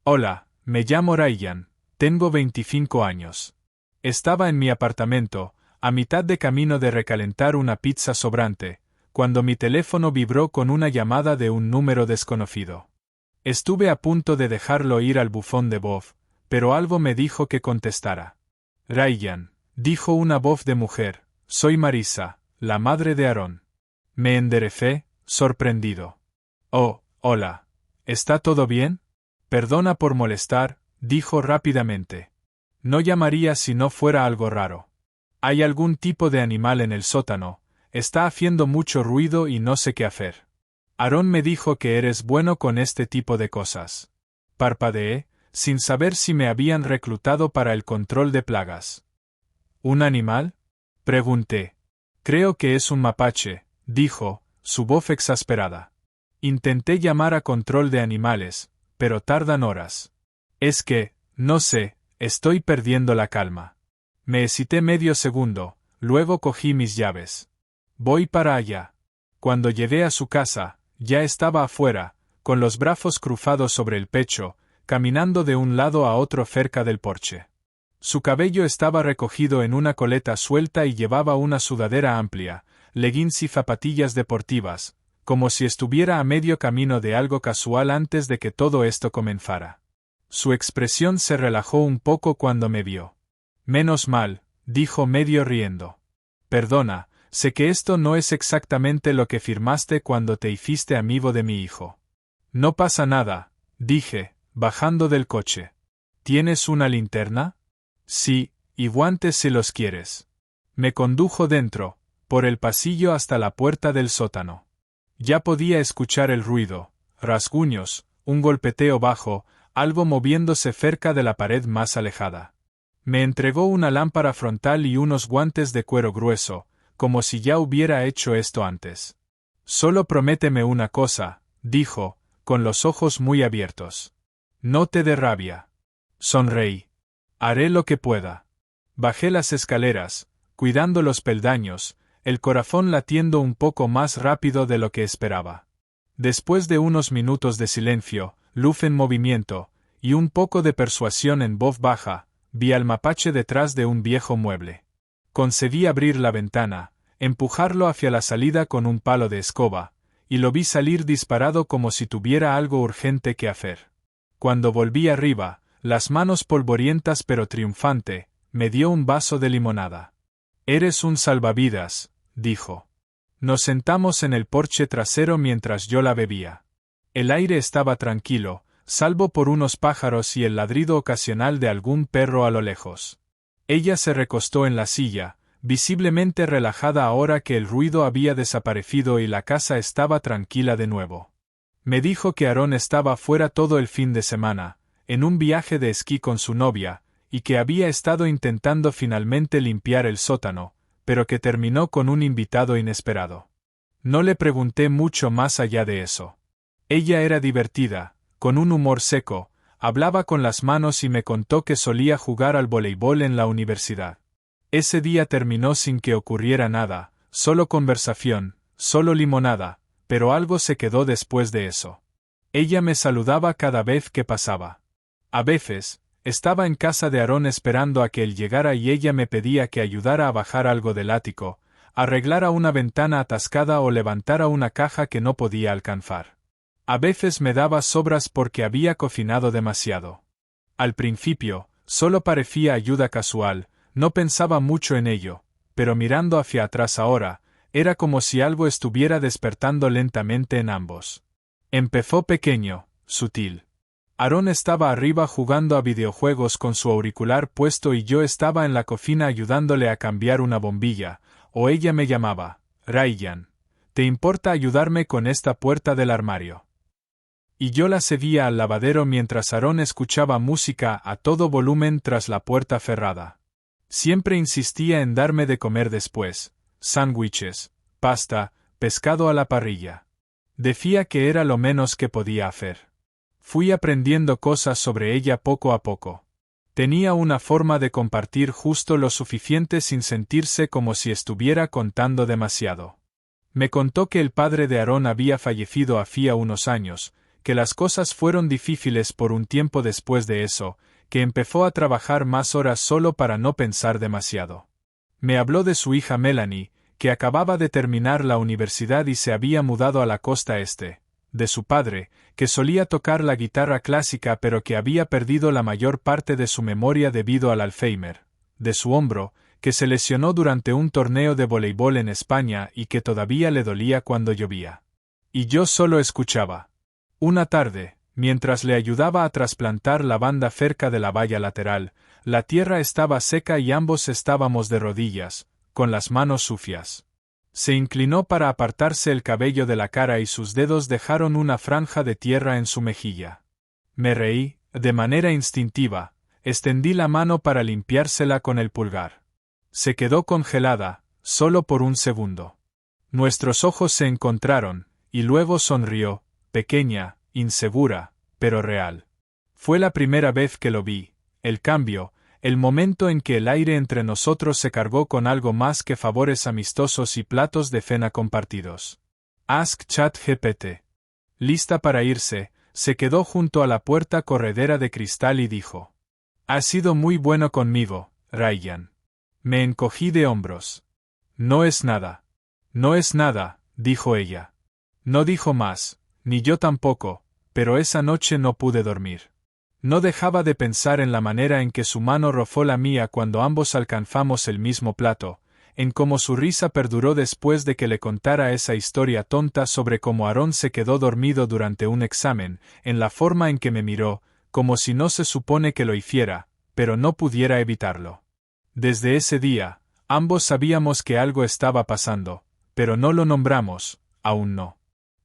Hola, me llamo Ryan, tengo 25 años. Estaba en mi apartamento, a mitad de camino de recalentar una pizza sobrante, cuando mi teléfono vibró con una llamada de un número desconocido. Estuve a punto de dejarlo ir al buzón de voz, pero algo me dijo que contestara. Ryan, dijo una voz de mujer, soy Marisa, la madre de Aarón. Me enderecé, sorprendido. Oh, hola. ¿Está todo bien? Perdona por molestar, dijo rápidamente. No llamaría si no fuera algo raro. Hay algún tipo de animal en el sótano, está haciendo mucho ruido y no sé qué hacer. Aarón me dijo que eres bueno con este tipo de cosas. Parpadeé, sin saber si me habían reclutado para el control de plagas. ¿Un animal? Pregunté. Creo que es un mapache, dijo, su voz exasperada. Intenté llamar a control de animales, pero tardan horas. Es que, no sé, estoy perdiendo la calma. Me hesité medio segundo, luego cogí mis llaves. Voy para allá. Cuando llegué a su casa, ya estaba afuera, con los brazos cruzados sobre el pecho, caminando de un lado a otro cerca del porche. Su cabello estaba recogido en una coleta suelta y llevaba una sudadera amplia, leggings y zapatillas deportivas, como si estuviera a medio camino de algo casual antes de que todo esto comenzara. Su expresión se relajó un poco cuando me vio. Menos mal, dijo medio riendo. Perdona, sé que esto no es exactamente lo que firmaste cuando te hiciste amigo de mi hijo. No pasa nada, dije, bajando del coche. ¿Tienes una linterna? Sí, y guantes si los quieres. Me condujo dentro, por el pasillo hasta la puerta del sótano. Ya podía escuchar el ruido, rasguños, un golpeteo bajo, algo moviéndose cerca de la pared más alejada. Me entregó una lámpara frontal y unos guantes de cuero grueso, como si ya hubiera hecho esto antes. Solo prométeme una cosa, dijo, con los ojos muy abiertos. No te dé rabia. Sonreí. Haré lo que pueda. Bajé las escaleras, cuidando los peldaños, el corazón latiendo un poco más rápido de lo que esperaba. Después de unos minutos de silencio, luz en movimiento, y un poco de persuasión en voz baja, vi al mapache detrás de un viejo mueble. Conseguí abrir la ventana, empujarlo hacia la salida con un palo de escoba, y lo vi salir disparado como si tuviera algo urgente que hacer. Cuando volví arriba, las manos polvorientas pero triunfante, me dio un vaso de limonada. Eres un salvavidas, dijo. Nos sentamos en el porche trasero mientras yo la bebía. El aire estaba tranquilo, salvo por unos pájaros y el ladrido ocasional de algún perro a lo lejos. Ella se recostó en la silla, visiblemente relajada ahora que el ruido había desaparecido y la casa estaba tranquila de nuevo. Me dijo que Aarón estaba fuera todo el fin de semana, en un viaje de esquí con su novia, y que había estado intentando finalmente limpiar el sótano, pero que terminó con un invitado inesperado. No le pregunté mucho más allá de eso. Ella era divertida, con un humor seco, hablaba con las manos y me contó que solía jugar al voleibol en la universidad. Ese día terminó sin que ocurriera nada, solo conversación, solo limonada, pero algo se quedó después de eso. Ella me saludaba cada vez que pasaba. A veces, estaba en casa de Aarón esperando a que él llegara y ella me pedía que ayudara a bajar algo del ático, arreglara una ventana atascada o levantara una caja que no podía alcanzar. A veces me daba sobras porque había cocinado demasiado. Al principio, solo parecía ayuda casual, no pensaba mucho en ello, pero mirando hacia atrás ahora, era como si algo estuviera despertando lentamente en ambos. Empezó pequeño, sutil. Aarón estaba arriba jugando a videojuegos con su auricular puesto y yo estaba en la cocina ayudándole a cambiar una bombilla, o ella me llamaba, Ryan, ¿te importa ayudarme con esta puerta del armario? Y yo la seguía al lavadero mientras Aarón escuchaba música a todo volumen tras la puerta cerrada. Siempre insistía en darme de comer después, sándwiches, pasta, pescado a la parrilla. Decía que era lo menos que podía hacer. Fui aprendiendo cosas sobre ella poco a poco. Tenía una forma de compartir justo lo suficiente sin sentirse como si estuviera contando demasiado. Me contó que el padre de Aarón había fallecido hacía unos años, que las cosas fueron difíciles por un tiempo después de eso, que empezó a trabajar más horas solo para no pensar demasiado. Me habló de su hija Melanie, que acababa de terminar la universidad y se había mudado a la costa este, de su padre, que solía tocar la guitarra clásica pero que había perdido la mayor parte de su memoria debido al Alzheimer, de su hombro, que se lesionó durante un torneo de voleibol en España y que todavía le dolía cuando llovía. Y yo solo escuchaba. Una tarde, mientras le ayudaba a trasplantar la banda cerca de la valla lateral, la tierra estaba seca y ambos estábamos de rodillas, con las manos sucias. Se inclinó para apartarse el cabello de la cara y sus dedos dejaron una franja de tierra en su mejilla. Me reí, de manera instintiva, extendí la mano para limpiársela con el pulgar. Se quedó congelada, solo por un segundo. Nuestros ojos se encontraron, y luego sonrió, pequeña, insegura, pero real. Fue la primera vez que lo vi, el cambio, el momento en que el aire entre nosotros se cargó con algo más que favores amistosos y platos de cena compartidos. Ask ChatGPT. Lista para irse, se quedó junto a la puerta corredera de cristal y dijo: «Has sido muy bueno conmigo, Ryan». Me encogí de hombros. «No es nada». «No es nada», dijo ella. No dijo más, ni yo tampoco, pero esa noche no pude dormir. No dejaba de pensar en la manera en que su mano rozó la mía cuando ambos alcanzamos el mismo plato, en cómo su risa perduró después de que le contara esa historia tonta sobre cómo Aarón se quedó dormido durante un examen, en la forma en que me miró, como si no se supone que lo hiciera, pero no pudiera evitarlo. Desde ese día, ambos sabíamos que algo estaba pasando, pero no lo nombramos, aún no.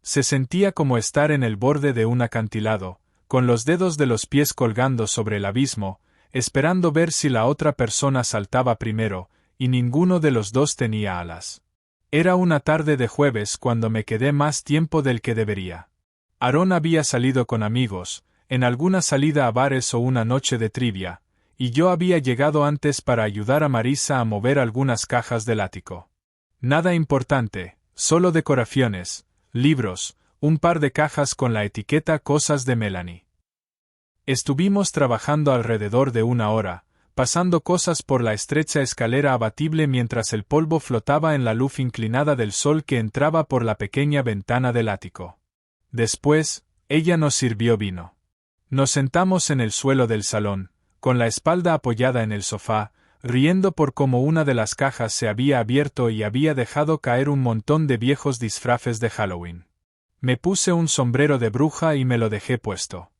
Se sentía como estar en el borde de un acantilado, con los dedos de los pies colgando sobre el abismo, esperando ver si la otra persona saltaba primero, y ninguno de los dos tenía alas. Era una tarde de jueves cuando me quedé más tiempo del que debería. Aarón había salido con amigos, en alguna salida a bares o una noche de trivia, y yo había llegado antes para ayudar a Marisa a mover algunas cajas del ático. Nada importante, solo decoraciones, libros, un par de cajas con la etiqueta Cosas de Melanie. Estuvimos trabajando alrededor de una hora, pasando cosas por la estrecha escalera abatible mientras el polvo flotaba en la luz inclinada del sol que entraba por la pequeña ventana del ático. Después, ella nos sirvió vino. Nos sentamos en el suelo del salón, con la espalda apoyada en el sofá, riendo por cómo una de las cajas se había abierto y había dejado caer un montón de viejos disfraces de Halloween. Me puse un sombrero de bruja y me lo dejé puesto.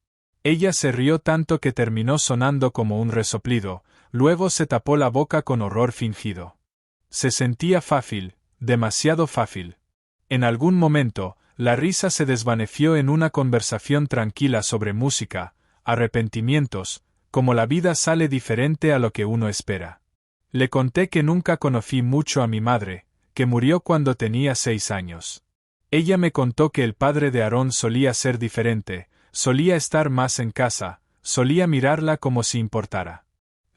Ella se rió tanto que terminó sonando como un resoplido, luego se tapó la boca con horror fingido. Se sentía fácil, demasiado fácil. En algún momento, la risa se desvaneció en una conversación tranquila sobre música, arrepentimientos, como la vida sale diferente a lo que uno espera. Le conté que nunca conocí mucho a mi madre, que murió cuando tenía 6 años. Ella me contó que el padre de Aarón solía ser diferente, solía estar más en casa, solía mirarla como si importara.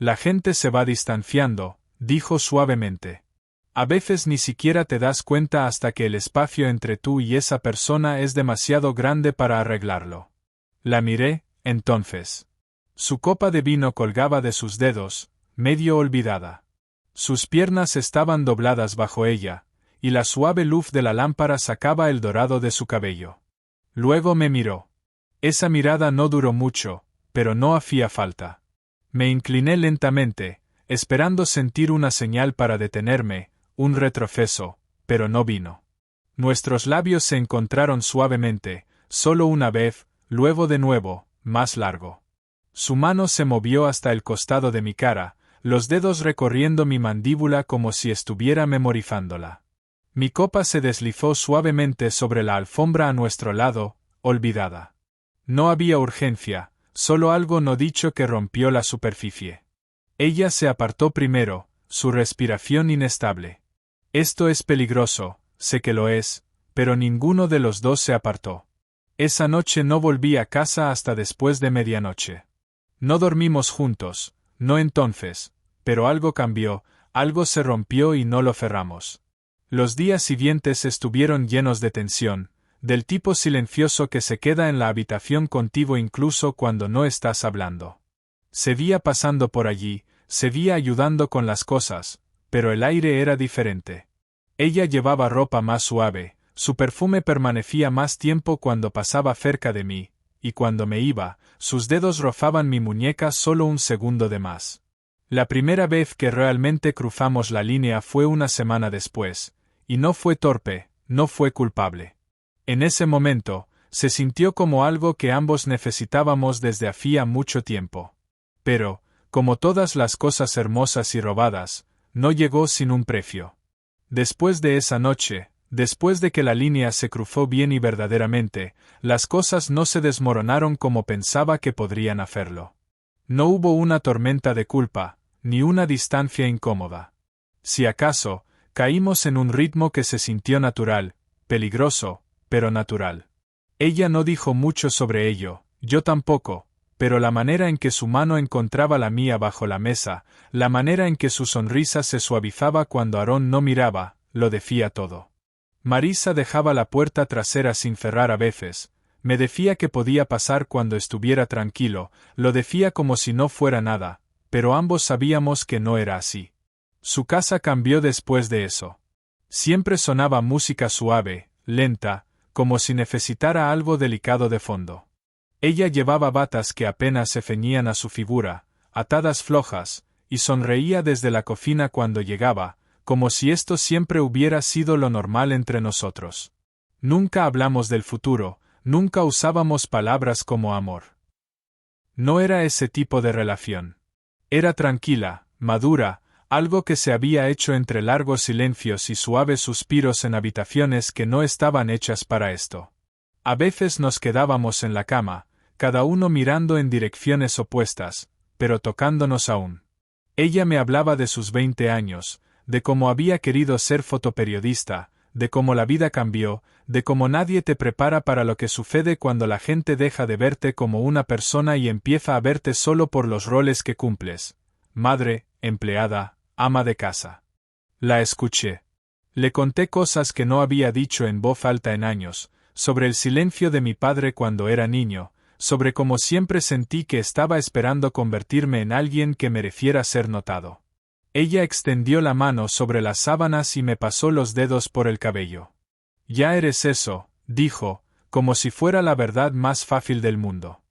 La gente se va distanciando, dijo suavemente. A veces ni siquiera te das cuenta hasta que el espacio entre tú y esa persona es demasiado grande para arreglarlo. La miré, entonces. Su copa de vino colgaba de sus dedos, medio olvidada. Sus piernas estaban dobladas bajo ella, y la suave luz de la lámpara sacaba el dorado de su cabello. Luego me miró. Esa mirada no duró mucho, pero no hacía falta. Me incliné lentamente, esperando sentir una señal para detenerme, un retroceso, pero no vino. Nuestros labios se encontraron suavemente, solo una vez, luego de nuevo, más largo. Su mano se movió hasta el costado de mi cara, los dedos recorriendo mi mandíbula como si estuviera memorizándola. Mi copa se deslizó suavemente sobre la alfombra a nuestro lado, olvidada. No había urgencia, solo algo no dicho que rompió la superficie. Ella se apartó primero, su respiración inestable. Esto es peligroso, sé que lo es, pero ninguno de los dos se apartó. Esa noche no volví a casa hasta después de medianoche. No dormimos juntos, no entonces, pero algo cambió, algo se rompió y no lo cerramos. Los días siguientes estuvieron llenos de tensión, Del tipo silencioso que se queda en la habitación contigo incluso cuando no estás hablando. Se veía pasando por allí, se veía ayudando con las cosas, pero el aire era diferente. Ella llevaba ropa más suave, su perfume permanecía más tiempo cuando pasaba cerca de mí, y cuando me iba, sus dedos rozaban mi muñeca solo un segundo de más. La primera vez que realmente cruzamos la línea fue una semana después, y no fue torpe, no fue culpable. En ese momento, se sintió como algo que ambos necesitábamos desde hacía mucho tiempo. Pero, como todas las cosas hermosas y robadas, no llegó sin un precio. Después de esa noche, después de que la línea se cruzó bien y verdaderamente, las cosas no se desmoronaron como pensaba que podrían hacerlo. No hubo una tormenta de culpa, ni una distancia incómoda. Si acaso, caímos en un ritmo que se sintió natural, peligroso, pero natural. Ella no dijo mucho sobre ello, yo tampoco, pero la manera en que su mano encontraba la mía bajo la mesa, la manera en que su sonrisa se suavizaba cuando Aarón no miraba, lo decía todo. Marisa dejaba la puerta trasera sin cerrar a veces, me decía que podía pasar cuando estuviera tranquilo, lo decía como si no fuera nada, pero ambos sabíamos que no era así. Su casa cambió después de eso. Siempre sonaba música suave, lenta, como si necesitara algo delicado de fondo. Ella llevaba batas que apenas se ceñían a su figura, atadas flojas, y sonreía desde la cocina cuando llegaba, como si esto siempre hubiera sido lo normal entre nosotros. Nunca hablamos del futuro, nunca usábamos palabras como amor. No era ese tipo de relación. Era tranquila, madura, algo que se había hecho entre largos silencios y suaves suspiros en habitaciones que no estaban hechas para esto. A veces nos quedábamos en la cama, cada uno mirando en direcciones opuestas, pero tocándonos aún. Ella me hablaba de sus 20 años, de cómo había querido ser fotoperiodista, de cómo la vida cambió, de cómo nadie te prepara para lo que sucede cuando la gente deja de verte como una persona y empieza a verte solo por los roles que cumples. Madre, empleada, ama de casa. La escuché. Le conté cosas que no había dicho en voz alta en años, sobre el silencio de mi padre cuando era niño, sobre cómo siempre sentí que estaba esperando convertirme en alguien que mereciera ser notado. Ella extendió la mano sobre las sábanas y me pasó los dedos por el cabello. Ya eres eso, dijo, como si fuera la verdad más fácil del mundo.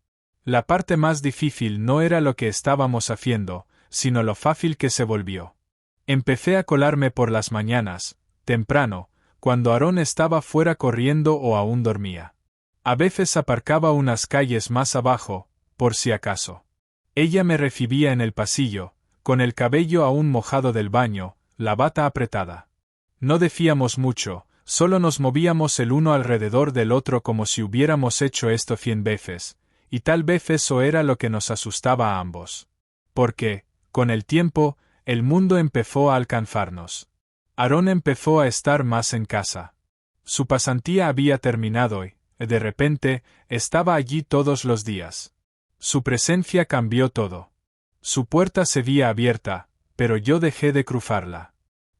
La parte más difícil no era lo que estábamos haciendo, sino lo fácil que se volvió. Empecé a colarme por las mañanas, temprano, cuando Aarón estaba fuera corriendo o aún dormía. A veces aparcaba unas calles más abajo, por si acaso. Ella me recibía en el pasillo, con el cabello aún mojado del baño, la bata apretada. No decíamos mucho, solo nos movíamos el uno alrededor del otro como si hubiéramos hecho esto 100 veces, y tal vez eso era lo que nos asustaba a ambos. Porque, con el tiempo, el mundo empezó a alcanzarnos. Aarón empezó a estar más en casa. Su pasantía había terminado y, de repente, estaba allí todos los días. Su presencia cambió todo. Su puerta se veía abierta, pero yo dejé de cruzarla.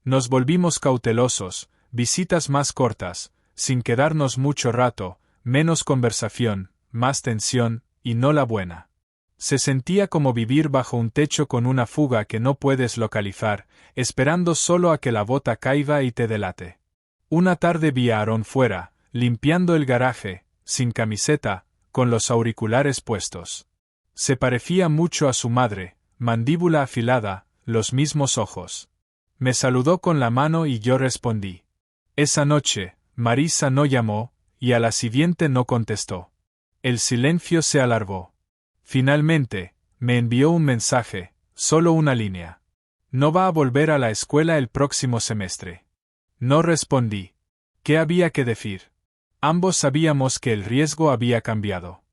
Nos volvimos cautelosos, visitas más cortas, sin quedarnos mucho rato, menos conversación, más tensión, y no la buena. Se sentía como vivir bajo un techo con una fuga que no puedes localizar, esperando solo a que la bota caiga y te delate. Una tarde vi a Aarón fuera, limpiando el garaje, sin camiseta, con los auriculares puestos. Se parecía mucho a su madre, mandíbula afilada, los mismos ojos. Me saludó con la mano y yo respondí. Esa noche, Marisa no llamó, y a la siguiente no contestó. El silencio se alargó. Finalmente, me envió un mensaje, solo una línea. No va a volver a la escuela el próximo semestre. No respondí. ¿Qué había que decir? Ambos sabíamos que el riesgo había cambiado.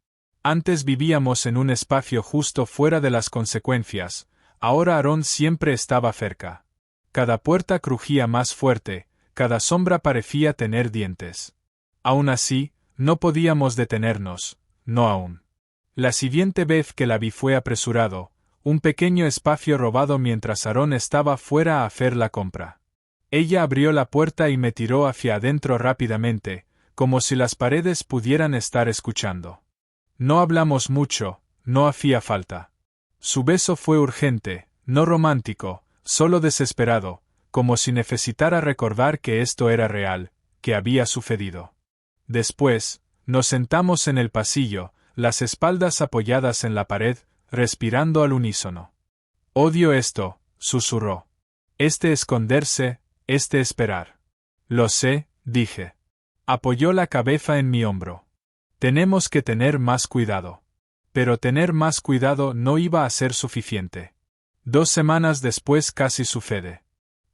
Antes vivíamos en un espacio justo fuera de las consecuencias, ahora Aarón siempre estaba cerca. Cada puerta crujía más fuerte, cada sombra parecía tener dientes. Aún así, no podíamos detenernos, no aún. La siguiente vez que la vi fue apresurado, un pequeño espacio robado mientras Aarón estaba fuera a hacer la compra. Ella abrió la puerta y me tiró hacia adentro rápidamente, como si las paredes pudieran estar escuchando. No hablamos mucho, no hacía falta. Su beso fue urgente, no romántico, solo desesperado, como si necesitara recordar que esto era real, que había sucedido. Después, nos sentamos en el pasillo, las espaldas apoyadas en la pared, respirando al unísono. Odio esto, susurró. Este esconderse, este esperar. Lo sé, dije. Apoyó la cabeza en mi hombro. Tenemos que tener más cuidado. Pero tener más cuidado no iba a ser suficiente. 2 semanas después casi sucede.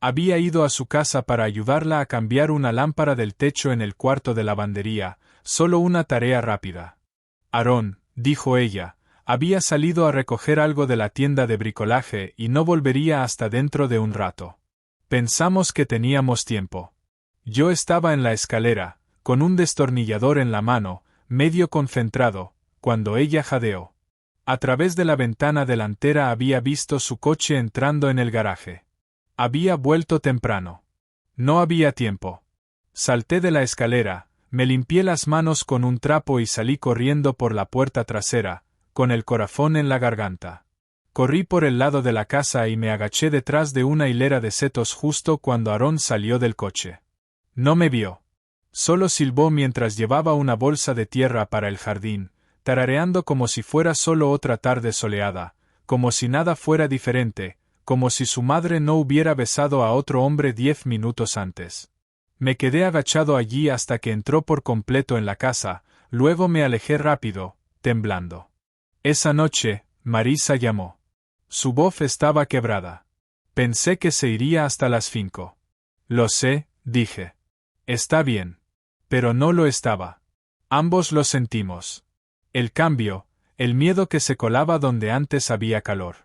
Había ido a su casa para ayudarla a cambiar una lámpara del techo en el cuarto de lavandería, solo una tarea rápida. Aarón, dijo ella, había salido a recoger algo de la tienda de bricolaje y no volvería hasta dentro de un rato. Pensamos que teníamos tiempo. Yo estaba en la escalera, con un destornillador en la mano, medio concentrado, cuando ella jadeó. A través de la ventana delantera había visto su coche entrando en el garaje. Había vuelto temprano. No había tiempo. Salté de la escalera, me limpié las manos con un trapo y salí corriendo por la puerta trasera, con el corazón en la garganta. Corrí por el lado de la casa y me agaché detrás de una hilera de setos justo cuando Aarón salió del coche. No me vio. Solo silbó mientras llevaba una bolsa de tierra para el jardín, tarareando como si fuera solo otra tarde soleada, como si nada fuera diferente, como si su madre no hubiera besado a otro hombre 10 minutos antes. Me quedé agachado allí hasta que entró por completo en la casa, luego me alejé rápido, temblando. Esa noche, Marisa llamó. Su voz estaba quebrada. Pensé que se iría hasta las 5. Lo sé, dije. Está bien. Pero no lo estaba. Ambos lo sentimos. El cambio, el miedo que se colaba donde antes había calor.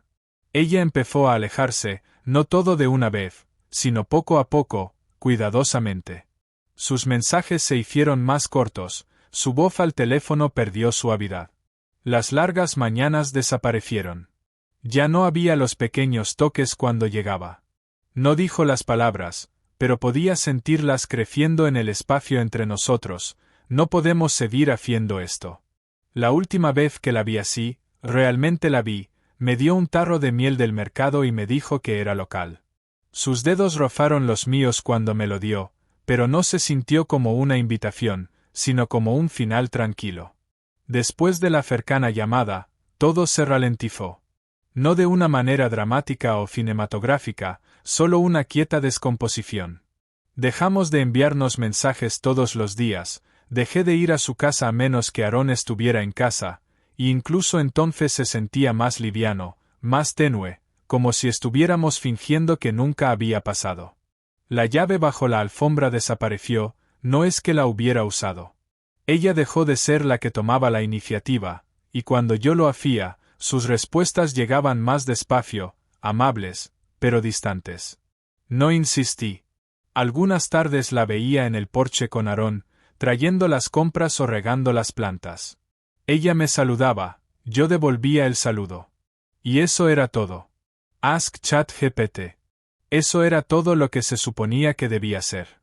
Ella empezó a alejarse, no todo de una vez, sino poco a poco, cuidadosamente. Sus mensajes se hicieron más cortos, su voz al teléfono perdió suavidad. Las largas mañanas desaparecieron. Ya no había los pequeños toques cuando llegaba. No dijo las palabras, pero podía sentirlas creciendo en el espacio entre nosotros. No podemos seguir haciendo esto. La última vez que la vi así, realmente la vi, me dio un tarro de miel del mercado y me dijo que era local. Sus dedos rozaron los míos cuando me lo dio, pero no se sintió como una invitación, sino como un final tranquilo. Después de la cercana llamada, todo se ralentizó. No de una manera dramática o cinematográfica, solo una quieta descomposición. Dejamos de enviarnos mensajes todos los días, dejé de ir a su casa a menos que Aarón estuviera en casa, e incluso entonces se sentía más liviano, más tenue, como si estuviéramos fingiendo que nunca había pasado. La llave bajo la alfombra desapareció, no es que la hubiera usado. Ella dejó de ser la que tomaba la iniciativa, y cuando yo lo hacía, sus respuestas llegaban más despacio, amables, pero distantes. No insistí. Algunas tardes la veía en el porche con Aarón, trayendo las compras o regando las plantas. Ella me saludaba, yo devolvía el saludo. Y eso era todo. Ask ChatGPT. Eso era todo lo que se suponía que debía ser.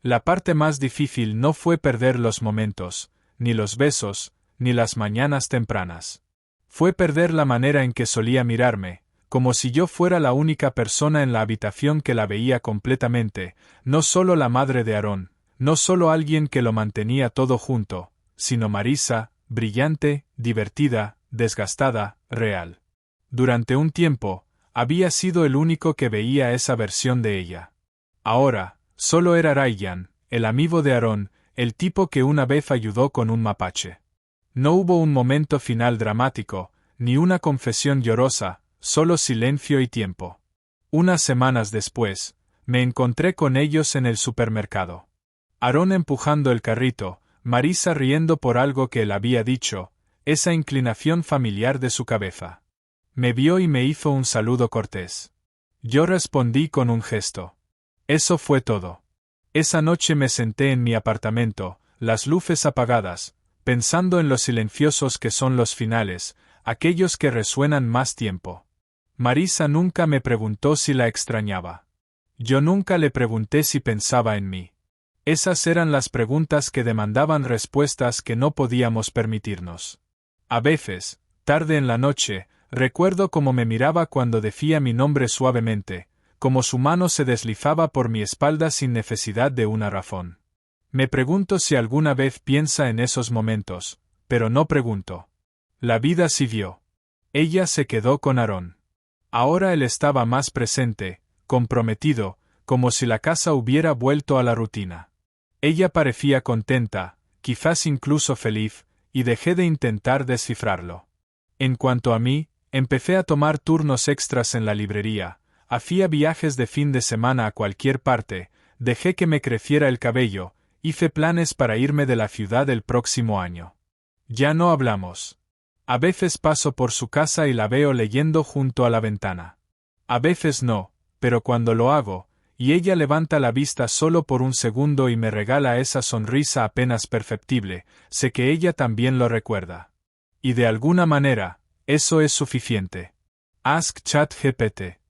La parte más difícil no fue perder los momentos, ni los besos, ni las mañanas tempranas. Fue perder la manera en que solía mirarme, como si yo fuera la única persona en la habitación que la veía completamente, no solo la madre de Aarón, no solo alguien que lo mantenía todo junto, sino Marisa, brillante, divertida, desgastada, real. Durante un tiempo, había sido el único que veía esa versión de ella. Ahora, solo era Ryan, el amigo de Aarón, el tipo que una vez ayudó con un mapache. No hubo un momento final dramático, ni una confesión llorosa, solo silencio y tiempo. Unas semanas después, me encontré con ellos en el supermercado. Aarón empujando el carrito, Marisa riendo por algo que él había dicho, esa inclinación familiar de su cabeza. Me vio y me hizo un saludo cortés. Yo respondí con un gesto. Eso fue todo. Esa noche me senté en mi apartamento, las luces apagadas, pensando en lo silenciosos que son los finales, aquellos que resuenan más tiempo. Marisa nunca me preguntó si la extrañaba. Yo nunca le pregunté si pensaba en mí. Esas eran las preguntas que demandaban respuestas que no podíamos permitirnos. A veces, tarde en la noche, recuerdo cómo me miraba cuando decía mi nombre suavemente, como su mano se deslizaba por mi espalda sin necesidad de una razón. Me pregunto si alguna vez piensa en esos momentos, pero no pregunto. La vida siguió. Ella se quedó con Aarón. Ahora él estaba más presente, comprometido, como si la casa hubiera vuelto a la rutina. Ella parecía contenta, quizás incluso feliz, y dejé de intentar descifrarlo. En cuanto a mí, empecé a tomar turnos extras en la librería, hacía viajes de fin de semana a cualquier parte, dejé que me creciera el cabello, hice planes para irme de la ciudad el próximo año. Ya no hablamos. A veces paso por su casa y la veo leyendo junto a la ventana. A veces no, pero cuando lo hago, y ella levanta la vista solo por un segundo y me regala esa sonrisa apenas perceptible, sé que ella también lo recuerda. Y de alguna manera, eso es suficiente. Ask ChatGPT.